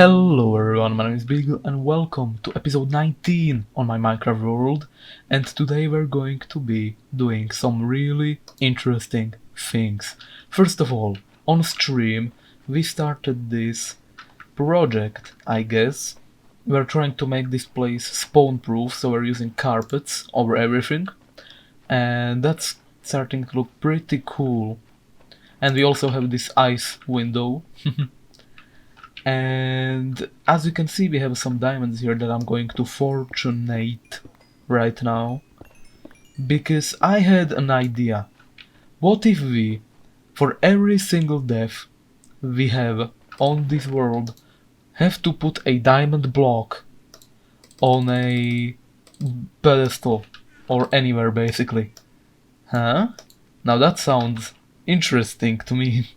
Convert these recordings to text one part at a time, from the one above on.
Hello everyone, my name is Bygl and welcome to episode 19 on my Minecraft world, and today we're going to be doing some really interesting things. First of all, on stream we started this project, I guess. We're trying to make this place spawn proof, so we're using carpets over everything, and that's starting to look pretty cool. And we also have this ice window. And as you can see, we have some diamonds here that I'm going to fortunate right now, because I had an idea. What if we, for every single death we have on this world, have to put a diamond block on a pedestal or anywhere basically? Huh? Now that sounds interesting to me.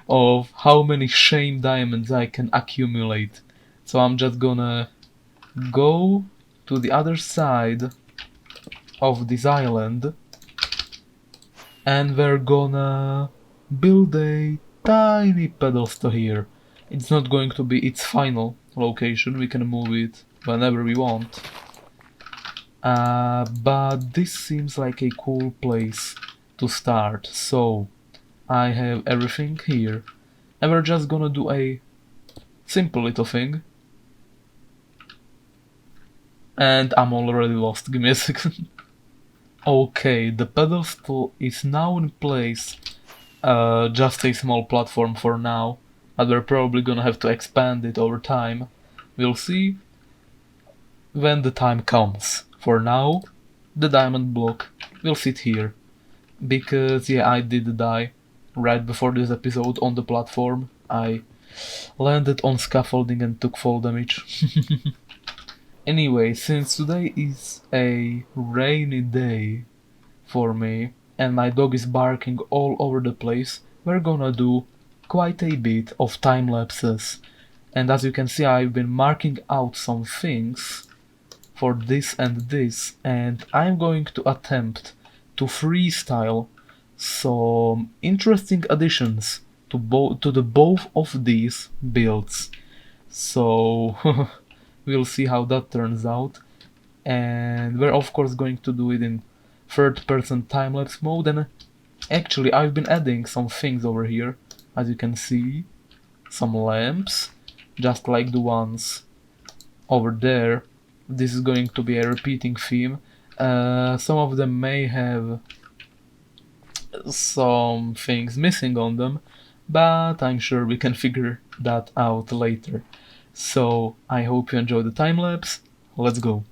Of how many shame diamonds I can accumulate. So I'm just gonna go to the other side of this island and we're gonna build a tiny pedestal here. It's not going to be its final location, we can move it whenever we want. But this seems like a cool place to start, so I have everything here, and we're just gonna do a simple little thing. And I'm already lost, give me a second. Okay, the pedestal is now in place, just a small platform for now, but we're probably gonna have to expand it over time. We'll see when the time comes. For now, the diamond block will sit here, because yeah, I did die. Right before this episode on the platform, I landed on scaffolding and took fall damage. Anyway, since today is a rainy day for me and my dog is barking all over the place, we're gonna do quite a bit of time lapses. And as you can see, I've been marking out some things for this and this, and I'm going to attempt to freestyle some interesting additions to the both of these builds. So we'll see how that turns out, and we're of course going to do it in third person time-lapse mode. And actually I've been adding some things over here, as you can see, some lamps just like the ones over there. This is going to be a repeating theme. Some of them may have some things missing on them, but I'm sure we can figure that out later. So I hope you enjoy the time lapse. Let's go.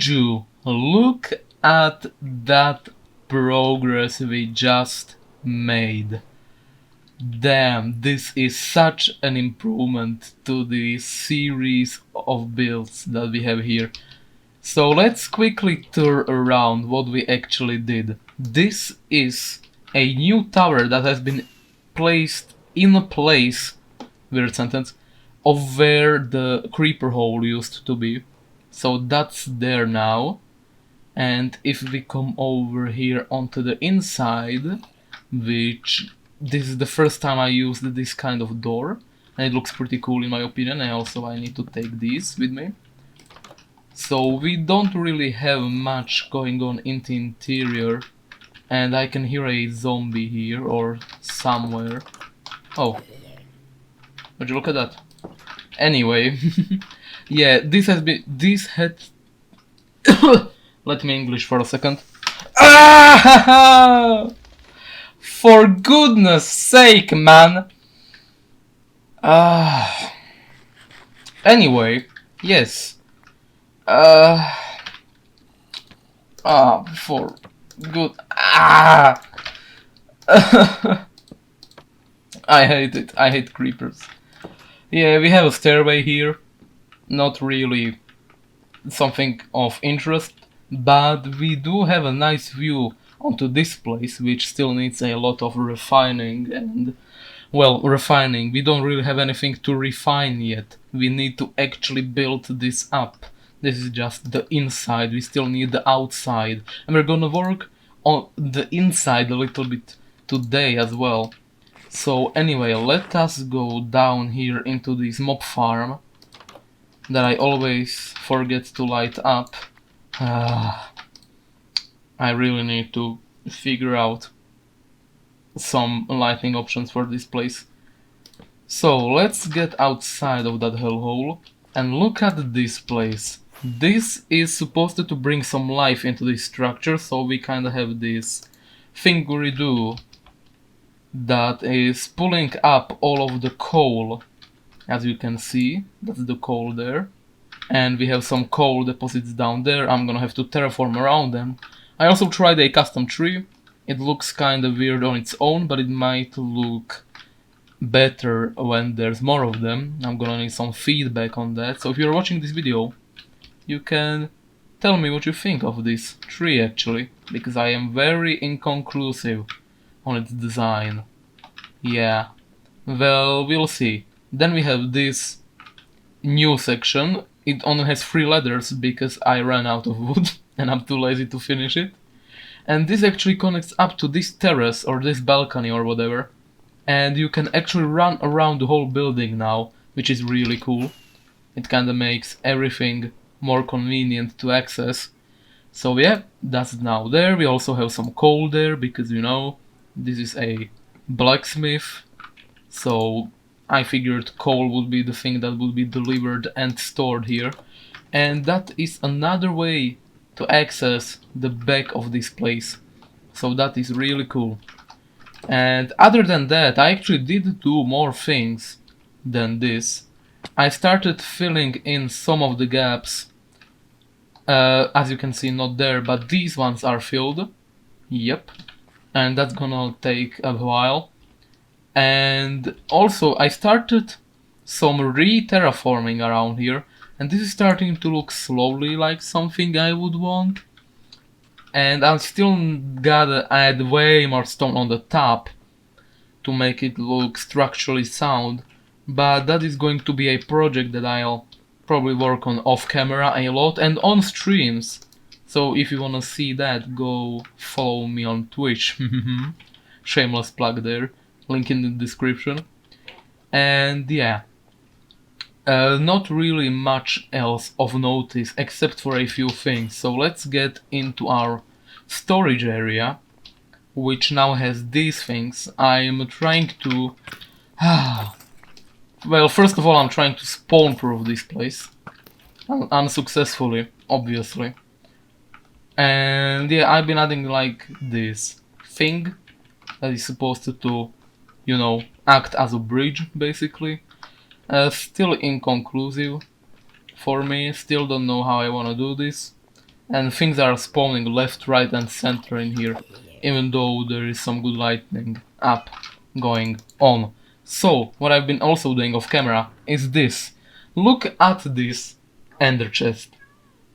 would you look at that progress we just made? Damn, this is such an improvement to the series of builds that we have here. So let's quickly tour around what we actually did. This is a new tower that has been placed in a place, weird sentence, of where the creeper hole used to be. So that's there now. And if we come over here onto the inside, which this is the first time I used this kind of door, and it looks pretty cool in my opinion, and also I need to take these with me. So we don't really have much going on in the interior, and I can hear a zombie here or somewhere. Oh, would you look at that? Anyway, yeah, this had let me English for a second. Ah! For goodness sake, man! Anyway, yes. For good. I hate it. I hate creepers. Yeah, we have a stairway here. Not really something of interest, but we do have a nice view onto this place, which still needs a lot of refining and, well, refining. We don't really have anything to refine yet. We need to actually build this up. This is just the inside, we still need the outside. And we're gonna work on the inside a little bit today as well. So anyway, let us go down here into this mob farm that I always forget to light up. I really need to figure out some lighting options for this place. So let's get outside of that hellhole and look at this place. This is supposed to bring some life into this structure, so we kind of have this thingy-do that is pulling up all of the coal. As you can see, that's the coal there. And we have some coal deposits down there. I'm gonna have to terraform around them. I also tried a custom tree. It looks kinda weird on its own, but it might look better when there's more of them. I'm gonna need some feedback on that. So if you're watching this video, you can tell me what you think of this tree actually, because I am very inconclusive on its design. Yeah, well, we'll see. Then we have this new section. It only has 3 ladders because I ran out of wood and I'm too lazy to finish it. And this actually connects up to this terrace or this balcony or whatever. And you can actually run around the whole building now, which is really cool. It kinda makes everything more convenient to access. So yeah, that's now there. We also have some coal there because, you know, this is a blacksmith. So I figured coal would be the thing that would be delivered and stored here. And that is another way to access the back of this place. So that is really cool. And other than that, I actually did do more things than this. I started filling in some of the gaps. As you can see, not there, but these ones are filled. Yep. And that's gonna take a while. And also I started some re-terraforming around here, and this is starting to look slowly like something I would want. And I still gotta add way more stone on the top to make it look structurally sound, but that is going to be a project that I'll probably work on off camera a lot and on streams. So if you wanna see that, go follow me on Twitch. Shameless plug there, link in the description. And yeah, not really much else of notice except for a few things. So let's get into our storage area, which now has these things. I'm trying to well, first of all, I'm trying to spawn proof this place unsuccessfully, obviously. And yeah, I've been adding like this thing that is supposed to, you know, act as a bridge basically. Still inconclusive for me, still don't know how I wanna do this. and things are spawning left, right and center in here, even though there is some good lighting up going on. So, what I've been also doing off camera is this. Look at this ender chest.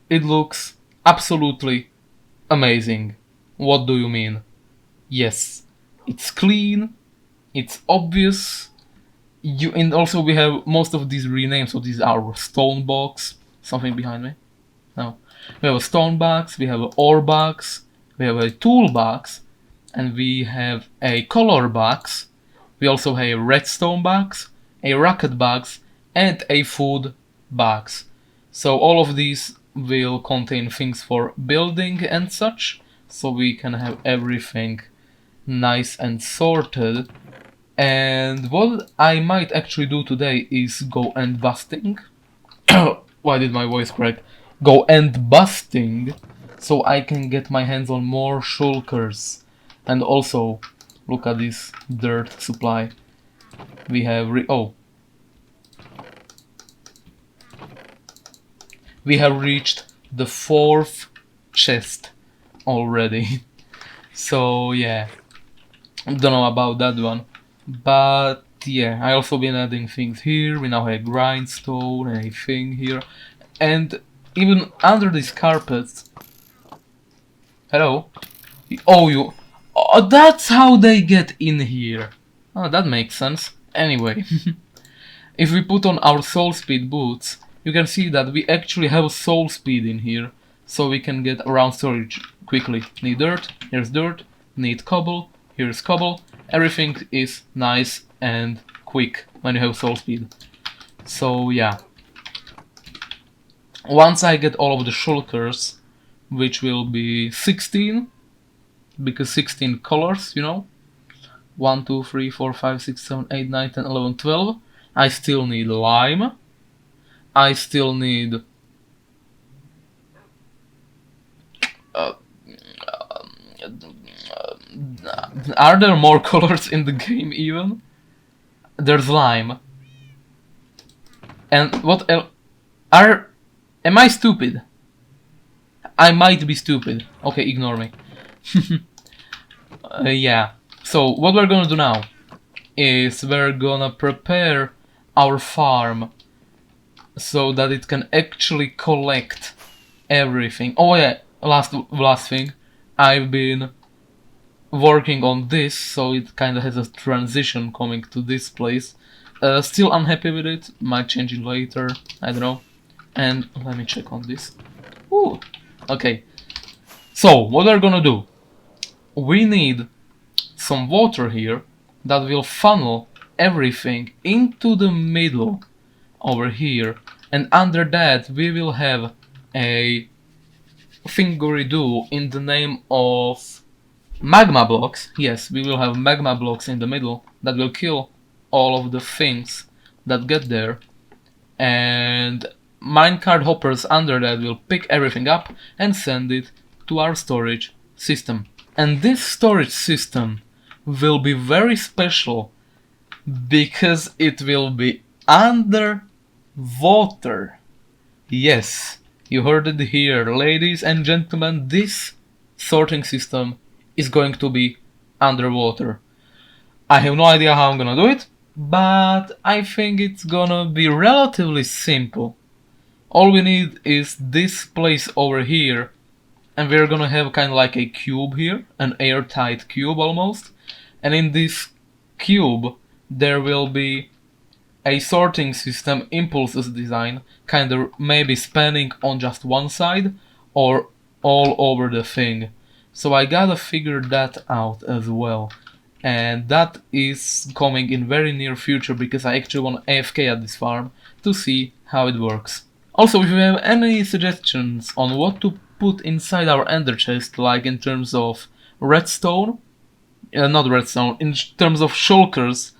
It looks absolutely amazing. What do you mean? Yes, it's clean, it's obvious. And also we have most of these renames, so these are stone box. Something behind me? No. We have a stone box, we have an ore box, we have a tool box, and we have a color box. We also have a redstone box, a rocket box, and a food box. So all of these will contain things for building and such, so we can have everything nice and sorted. And what I might actually do today is go end busting. Why did my voice crack? Go end busting, so I can get my hands on more shulkers. And also, look at this dirt supply. We have we have reached the 4th chest already. So yeah, don't know about that one, but yeah, I also been adding things here. We now have grindstone and a thing here, and even under these carpets. Hello? Oh, that's how they get in here. Oh, that makes sense. Anyway, if we put on our soul speed boots, you can see that we actually have soul speed in here, so we can get around storage quickly. Need dirt, here's dirt, need cobble, here's cobble. Everything is nice and quick when you have soul speed. So yeah. Once I get all of the shulkers, which will be 16, because 16 colors, you know. 1, 2, 3, 4, 5, 6, 7, 8, 9, 10, 11, 12. I still need lime. I still need are there more colors in the game even? There's lime. And what else? Am I stupid? I might be stupid. Okay, ignore me. Yeah. So what we're gonna do now is we're gonna prepare our farm so that it can actually collect everything. Oh yeah, last thing. I've been working on this, so it kind of has a transition coming to this place. Still unhappy with it, might change it later, I don't know. And let me check on this. Ooh, okay. So, what we're gonna do? We need some water here that will funnel everything into the middle over here, and under that we will have a thingery-do in the name of magma blocks. Yes, we will have magma blocks in the middle that will kill all of the things that get there, and minecart hoppers under that will pick everything up and send it to our storage system. And this storage system will be very special because it will be under water. Yes, you heard it here, ladies and gentlemen, this sorting system is going to be underwater. I have no idea how I'm gonna do it, but I think it's gonna be relatively simple. All we need is this place over here, and we're gonna have kind of like a cube here, an airtight cube almost, and in this cube there will be a sorting system impulses design, kind of maybe spanning on just one side or all over the thing. So I gotta figure that out as well, and that is coming in very near future because I actually want AFK at this farm to see how it works. Also, if you have any suggestions on what to put inside our ender chest, like in terms of redstone, not redstone, in terms of shulkers,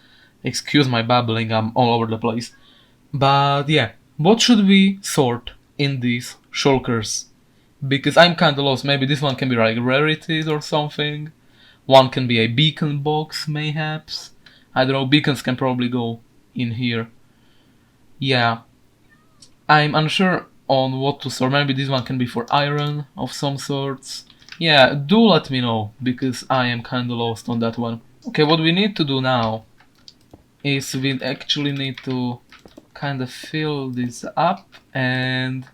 excuse my babbling, I'm all over the place, but yeah, what should we sort in these shulkers? Because I'm kinda lost. Maybe this one can be like rarities or something, one can be a beacon box mayhaps, I don't know, beacons can probably go in here. Yeah, I'm unsure on what to store. Maybe this one can be for iron of some sorts. Yeah, do let me know, because I am kinda lost on that one. Okay, what we need to do now is we actually need to kinda fill this up, and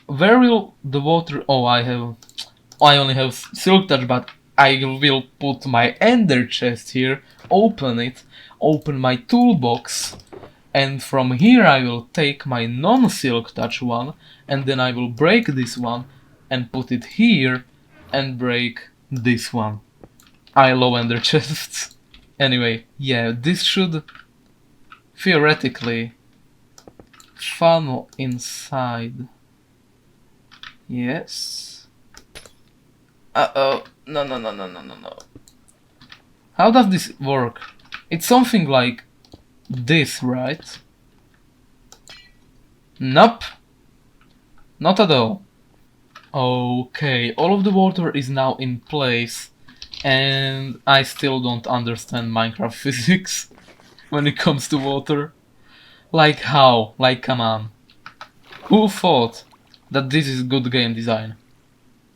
where will the water... Oh, I only have silk touch, but I will put my ender chest here, open it, open my toolbox, and from here I will take my non-silk touch one, and then I will break this one and put it here and break this one. I love ender chests. Anyway, yeah, this should theoretically funnel inside. Yes. Uh-oh. No. How does this work? It's something like this, right? Nope. Not at all. Okay, all of the water is now in place, and I still don't understand Minecraft physics when it comes to water. Like how? Like, come on. Who thought that this is good game design?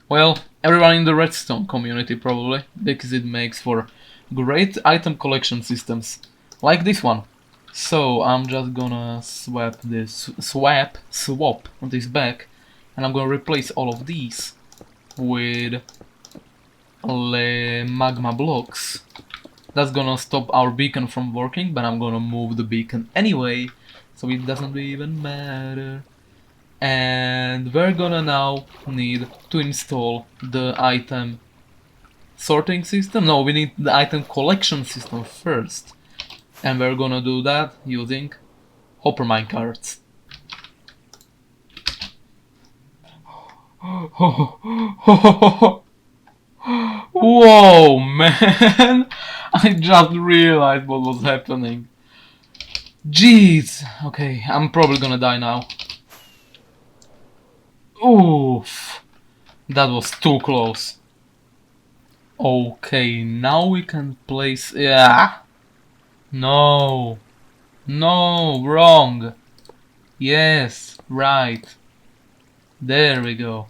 Well, everyone in the redstone community probably, because it makes for great item collection systems, like this one. So I'm just gonna swap this back, and I'm gonna replace all of these with magma blocks. That's gonna stop our beacon from working, but I'm gonna move the beacon anyway, so it doesn't even matter. And we're gonna now need to install the item sorting system. No, we need the item collection system first. And we're gonna do that using hopper minecarts. Whoa, man! I just realized what was happening. Jeez! Okay, I'm probably gonna die now. Oof! That was too close. Okay, now we can place... Yeah! No! No, wrong! Yes, right. There we go.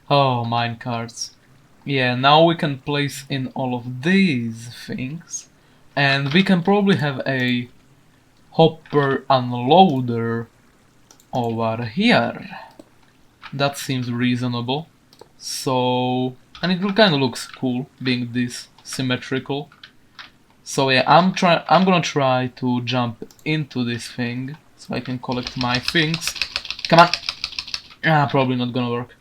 Oh, minecarts. Yeah, now we can place in all of these things. And we can probably have a hopper unloader over here. That seems reasonable. So, and it kind of looks cool being this symmetrical. So yeah, I'm gonna try to jump into this thing so I can collect my things. Come on. Probably not gonna work.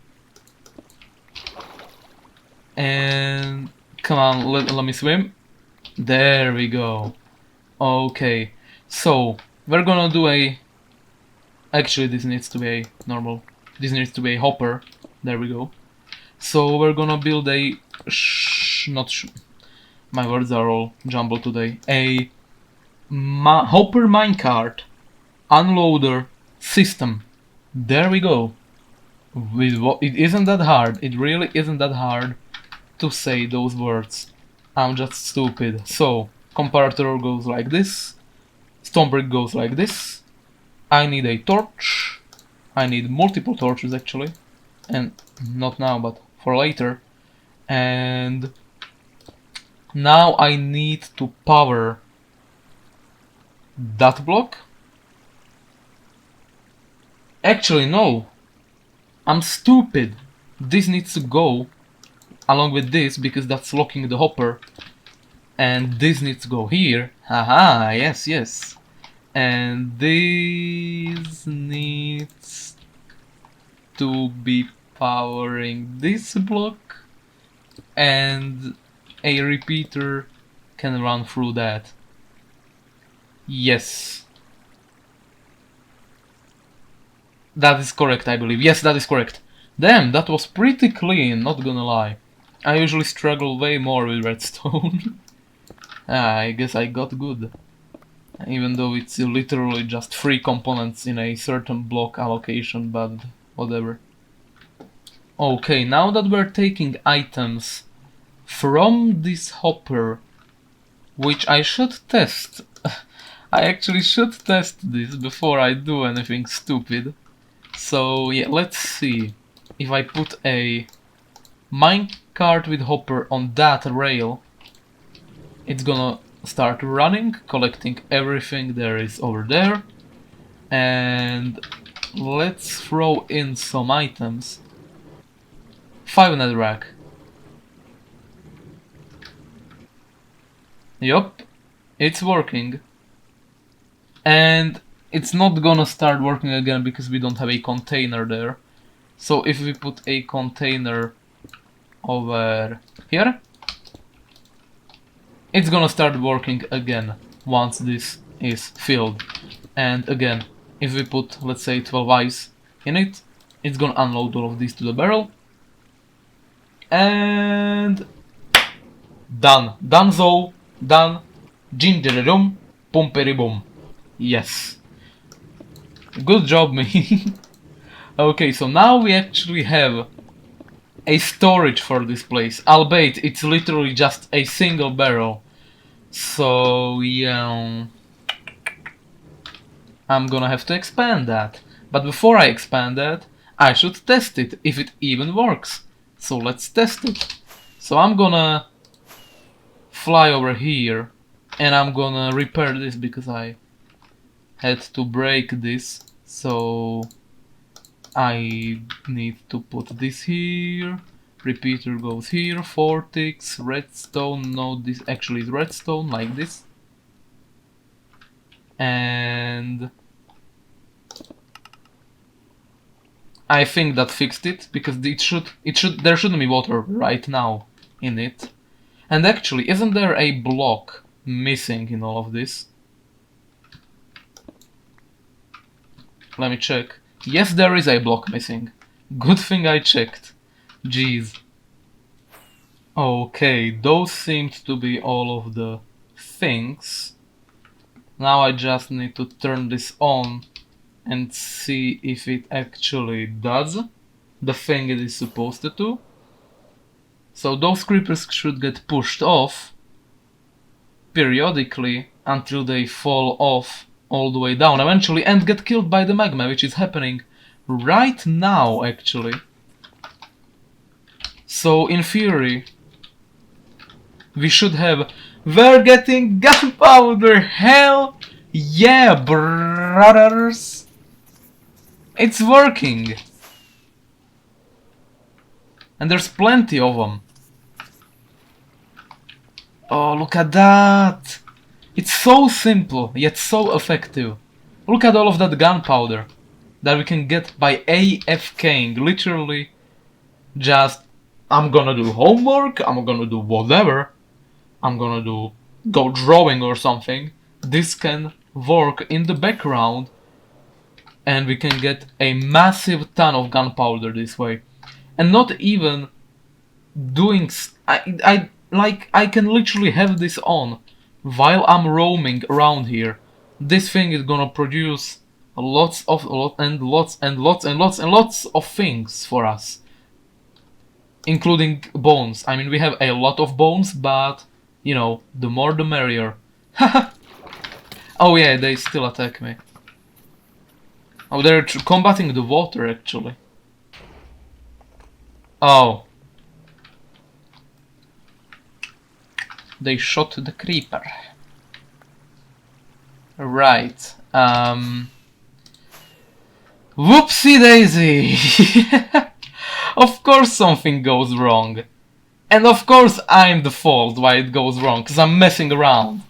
And come on, let me swim. There we go. Okay, so we're gonna do a... Actually, this needs to be a normal... This needs to be a hopper. There we go. So we're gonna build a... My words are all jumbled today. A hopper minecart unloader system. There we go. It isn't that hard. It really isn't that hard to say those words. I'm just stupid. So, comparator goes like this. Stonebrick goes like this. I need a torch. I need multiple torches actually. And not now, but for later. And now I need to power that block. Actually, no. I'm stupid. This needs to go along with this because that's locking the hopper. And this needs to go here. Haha, yes. And this needs to be powering this block. And a repeater can run through that. Yes. That is correct, I believe. Yes, that is correct. Damn, that was pretty clean, not gonna lie. I usually struggle way more with redstone. I guess I got good. Even though it's literally just 3 components in a certain block allocation, but whatever. Okay, now that we're taking items from this hopper, which I should test. I actually should test this before I do anything stupid. So yeah, let's see. If I put a minecart with hopper on that rail, it's gonna start running, collecting everything there is over there. And let's throw in some items. 5 netherrack. Yup, it's working. And it's not gonna start working again because we don't have a container there. So if we put a container over here, it's gonna start working again once this is filled. And again, if we put, let's say, 12 ice in it, it's gonna unload all of these to the barrel. And done. Donezo. Done. Gingeridum. Pumperi-boom. Yes. Good job, me. Okay, so now we actually have a storage for this place. Albeit it's literally just a single barrel. So yeah, I'm gonna have to expand that. But before I expand that, I should test it, if it even works. So let's test it. So I'm gonna fly over here and I'm gonna repair this because I had to break this. So I need to put this here. Repeater goes here, 4 ticks, redstone, no, this actually is redstone, like this. And I think that fixed it, because there shouldn't be water right now in it. And actually, isn't there a block missing in all of this? Let me check. Yes, there is a block missing. Good thing I checked. Jeez. Okay, those seemed to be all of the things. Now I just need to turn this on and see if it actually does the thing it is supposed to do. So those creepers should get pushed off periodically until they fall off all the way down eventually and get killed by the magma, which is happening right now actually. So in theory we should have... We're getting gunpowder! Hell yeah, brothers! It's working! And there's plenty of them. Oh, look at that! It's so simple, yet so effective. Look at all of that gunpowder that we can get by AFKing. Literally, just, I'm gonna do homework, I'm gonna do whatever. I'm gonna go drawing or something. This can work in the background and we can get a massive ton of gunpowder this way. And not even doing... I can literally have this on while I'm roaming around here. This thing is gonna produce lots of things for us, including bones. I mean, we have a lot of bones, but you know, the more the merrier. Oh yeah, they still attack me. Oh, they're combating the water actually. Oh. They shot the creeper. Right. Whoopsie daisy! Of course something goes wrong. And of course I'm the fault why it goes wrong, because I'm messing around.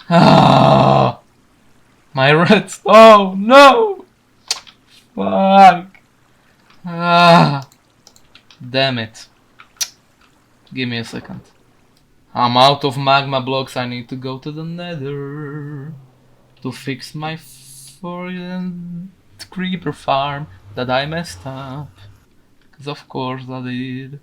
Ah, my reds. Oh no! Fuck. Ah, damn it. Give me a second. I'm out of magma blocks. I need to go to the nether to fix my creeper farm that I messed up. Because of course I did.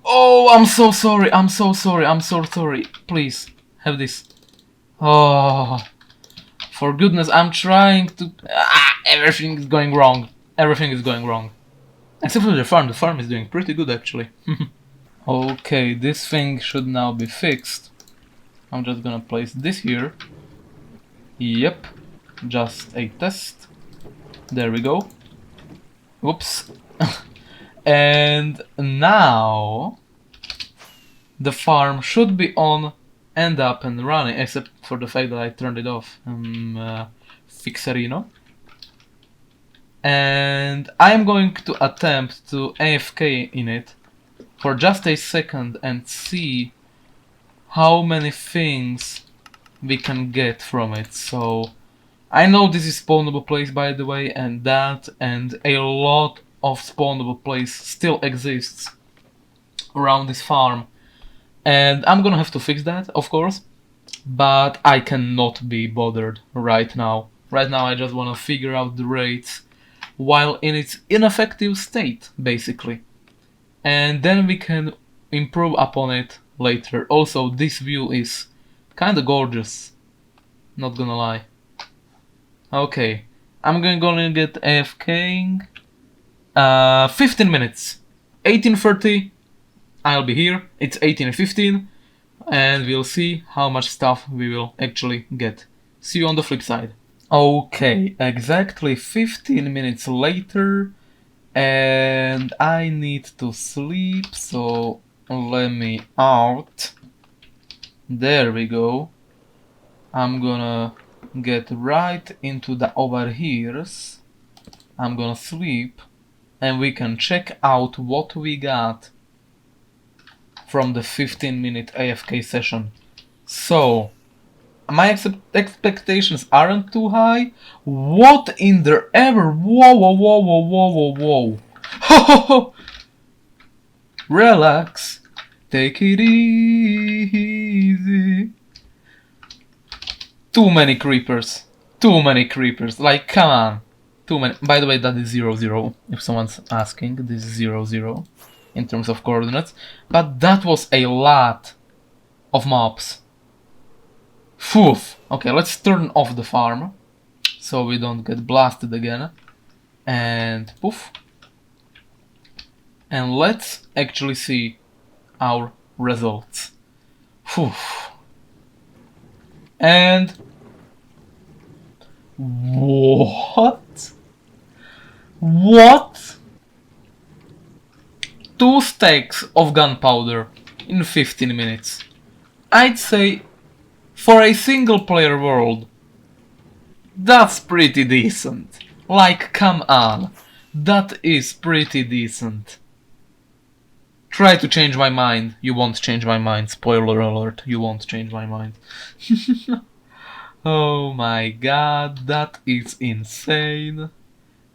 Oh, I'm so sorry. I'm so sorry. I'm so sorry. Please, have this. Oh, for goodness, I'm trying to... everything is going wrong. Everything is going wrong. Except for the farm. The farm is doing pretty good, actually. Okay, this thing should now be fixed. I'm just gonna place this here. Yep, just a test. There we go. Whoops. And now the farm should be on and up and running, except for the fact that I turned it off. Fixerino. And I'm going to attempt to AFK in it for just a second and see how many things we can get from it. So I know this is spawnable place, by the way, and that and a lot of spawnable place still exists around this farm, and I'm gonna have to fix that, of course, but I cannot be bothered right now. Right now I just wanna figure out the rates while in its ineffective state, basically. And then we can improve upon it later. Also, this view is kinda gorgeous, not gonna lie. Okay, I'm gonna get AFKing. 15 minutes. 18:30, I'll be here. It's 18:15, and we'll see how much stuff we will actually get. See you on the flip side. Okay, exactly 15 minutes later, and I need to sleep, so let me out. There we go. I'm gonna get right into the overhears. I'm gonna sleep, and we can check out what we got from the 15-minute AFK session. So, my expectations aren't too high. What in the ever? Whoa, whoa, whoa, whoa, whoa, whoa, whoa. Ho, ho, ho. Relax. Take it easy. Too many creepers. Too many creepers. Like, come on. Too many. By the way, that is 0-0. If someone's asking, this is 0-0 in terms of coordinates. But that was a lot of mobs. Phew. Okay, let's turn off the farm so we don't get blasted again. And poof. And let's actually see our results. Phew. And what? What? 2 stacks of gunpowder in 15 minutes. I'd say for a single player world, that's pretty decent. Like, come on, that is pretty decent. Try to change my mind, you won't change my mind. Spoiler alert, you won't change my mind. Oh my god, that is insane.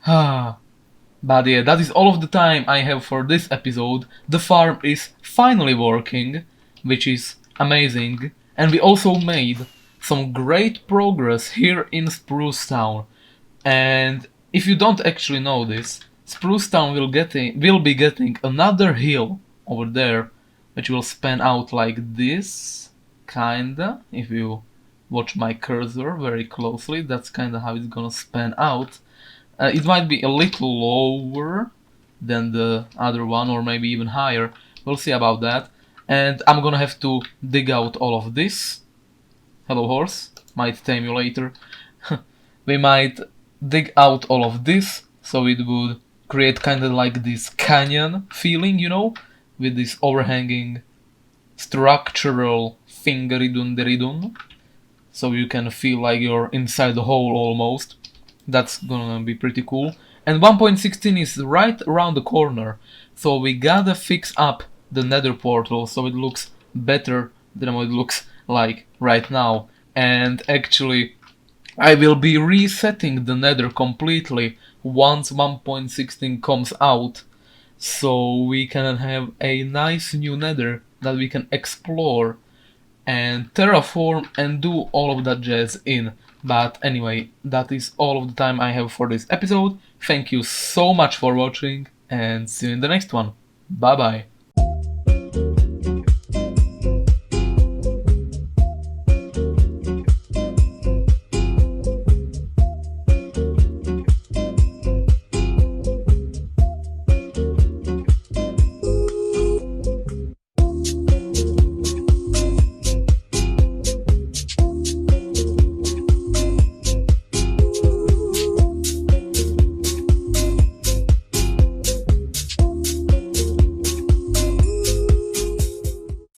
But yeah, that is all of the time I have for this episode. The farm is finally working, which is amazing. And we also made some great progress here in Spruce Town. And if you don't actually know this, Spruce Town will be getting another hill over there, which will span out like this, kinda. If you watch my cursor very closely, that's kinda how it's gonna span out. It might be a little lower than the other one, or maybe even higher. We'll see about that. And I'm gonna have to dig out all of this. Hello horse, might tame you later. We might dig out all of this, so it would create kinda like this canyon feeling, you know? With this overhanging structural thingeridunderidun. So you can feel like you're inside the hole almost. That's gonna be pretty cool. And 1.16 is right around the corner, so we gotta fix up the nether portal so it looks better than what it looks like right now. And actually, I will be resetting the nether completely once 1.16 comes out, so we can have a nice new nether that we can explore and terraform and do all of that jazz in. But anyway, that is all of the time I have for this episode. Thank you so much for watching, and see you in the next one. Bye bye.